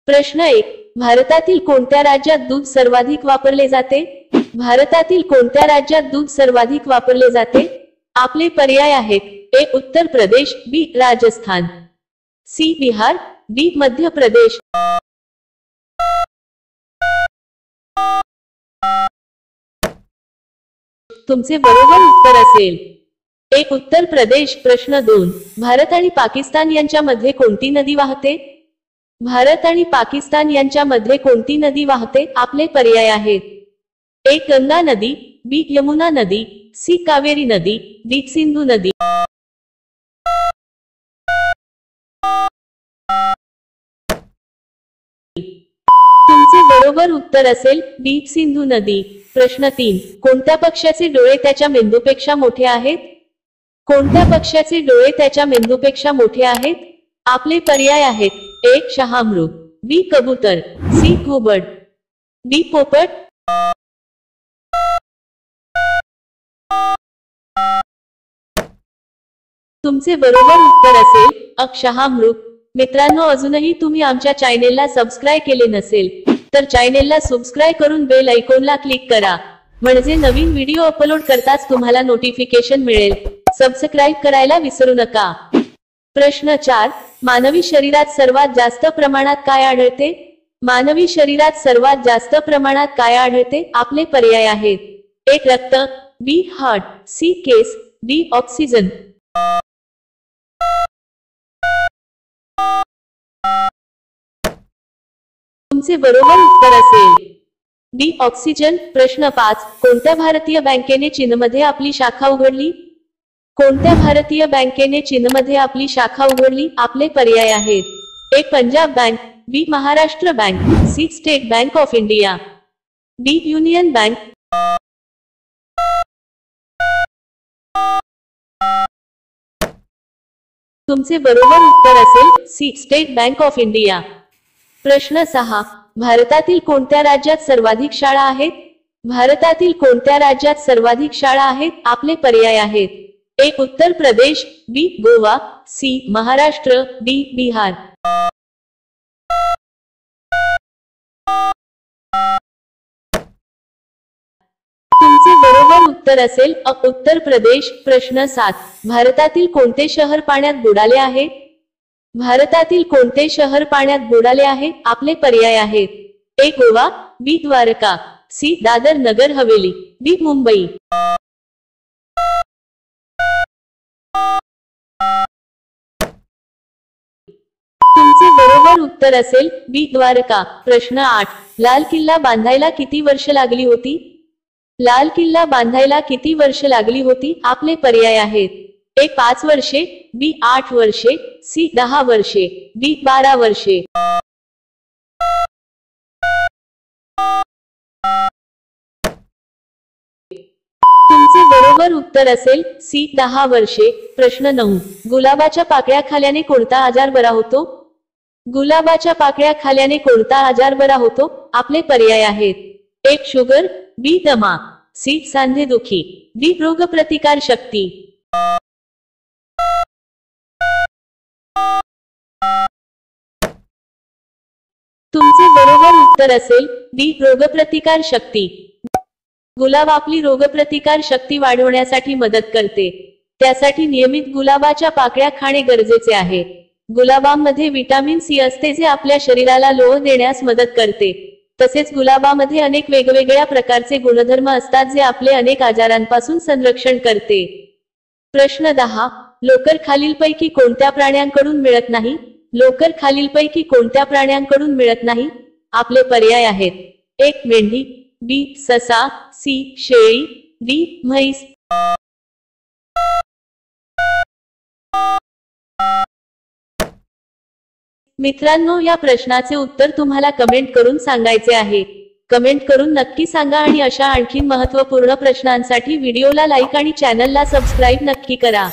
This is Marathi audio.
प्रश्न 1. भारतातील कोणत्या राज्यात दूध सर्वाधिक वापरले जाते? भारतातील कोणत्या राज्यात दूध सर्वाधिक वापरले जाते? आपले पर्याय आहेत: ए. उत्तर प्रदेश, बी. राजस्थान, सी. बिहार, डी. मध्य प्रदेश. तुमचे बरोबर उत्तर असेल ए. उत्तर प्रदेश. प्रश्न 2. भारत आणि पाकिस्तान यांच्यामध्ये कोणती नदी वाहते? भारत आणि पाकिस्तान यांच्यामध्ये कोणती नदी वाहते? आपले पर्याय आहेत: ए. गंगा नदी, बी. यमुना नदी, सी. कावेरी नदी, डी. सिंधू नदी. तुमचे बरोबर उत्तर असेल बी. सिंधू नदी. प्रश्न 3. कोणत्या पक्ष्याचे डोळे त्याच्या मेंदूपेक्षा मोठे आहेत? कोणत्या पक्ष्याचे डोळे त्याच्या मेंदूपेक्षा मोठे आहेत? आपले पर्याय आहेत: ए. शहामृग, बी. कबूतर, सी. घुबड, डी. पोपट. तुमचे बरोबर उत्तर असेल अ. शहामृग. मित्रांनो, अजूनही तुम्ही आमच्या चॅनेलला सबस्क्राइब केले नसेल तर चॅनेलला सबस्क्राइब करून बेल आयकॉनला क्लिक करा, म्हणजे नवीन व्हिडिओ अपलोड करताच तुम्हाला नोटिफिकेशन मिळेल. सबस्क्राइब करायला विसरू नका. प्रश्न 4. मानवी शरीरात सर्वात जास्त प्रमाणात काय आढळते? मानवी शरीरात सर्वात जास्त प्रमाणात काय आढळते? आपले पर्याय आहेत: ए. रक्त, बी. Heart, C. केस, डी. ऑक्सिजन. तुमचे बरोबर उत्तर असेल डी. ऑक्सिजन. प्रश्न 5. कोणत्या भारतीय बँकेने चीनमध्ये आपली शाखा उघडली? कोणत्या भारतीय बँकेने चीनमध्ये आपली शाखा उघडली? आपले पर्याय आहेत: A. Punjab bank, B. Maharashtra bank, C. State bank of India, D. Union bank. तुमचे बरोबर उत्तर असेल C. State bank of India. प्रश्न 6. भारतातील कोणत्या राज्यात सर्वाधिक शाळा आहेत? भारतातील कोणत्या राज्यात सर्वाधिक शाळा आहेत? आपले पर्याय आहेत: ए. उत्तर प्रदेश, बी. गोवा, सी. महाराष्ट्र, डी. बिहार. तुमचे बरोबर उत्तर असेल अ. उत्तर प्रदेश. प्रश्न 7. भारतातील कोणते शहर पाण्यात बुडाले आहे? भारतातील कोणते शहर पाण्यात बुडाले आहे? आपले पर्याय आहेत: ए. गोवा, बी. द्वारका, सी. दादर नगर हवेली, डी. मुंबई. तुमचे बरोबर उत्तर असेल बी. द्वारका. प्रश्न 8. लाल किल्ला बांधायला किती वर्ष लागली होती? लाल किल्ला बांधायला किती वर्ष लागली होती? आपले पर्याय आहेत: ए. 5 वर्षे, बी. 8 वर्षे, सी. 10 वर्षे, डी. 12 वर्षे. तुमचे बरोबर उत्तर असेल सी. 10 वर्षे. प्रश्न 9. गुलाबाच्या पाकळ्या खाल्याने कोणता आजार बरा होतो? गुलाबाच्या पाकळ्या खाल्याने कोणता आजार बरा होतो? आपले पर्याय आहेत: ए. शुगर, बी. दमा, सी. सांधेदुखी, डी. रोगप्रतिकार शक्ती. तुमचे बरोबर उत्तर असेल डी. रोगप्रतिकार शक्ती. गुलाब आपली रोगप्रतिकार शक्ती वाढवण्यासाठी मदत करते. त्यासाठी नियमित गुलाबाच्या पाकळ्या खाणे गरजेचे आहे. गुलाबामध्ये विटामिन सी असते, जे आपल्या शरीराला लोह देण्यास मदत करते. तसेच गुलाबामध्ये अनेक वेगवेगळ्या प्रकारचे गुणधर्म असतात, जे आपले अनेक आजारांपासून संरक्षण करते. प्रश्न 10. लोकर खालीलपैकी कोणत्या प्राण्यांकडून मिळत नाही? लोकर खालीलपैकी कोणत्या प्राण्यांकडून मिळत नाही? आपले पर्याय आहेत: ए. मेंढी, बी. ससा, सी. शेळी, डी. म्हैस. मित्रांनो, या प्रश्नाचे उत्तर तुम्हाला कमेंट करून सांगायचे आहे. कमेंट करून नक्की सांगा आणि अशा आणखी महत्त्वपूर्ण प्रश्नांसाठी व्हिडिओला लाईक आणि चॅनलला सबस्क्राईब नक्की करा.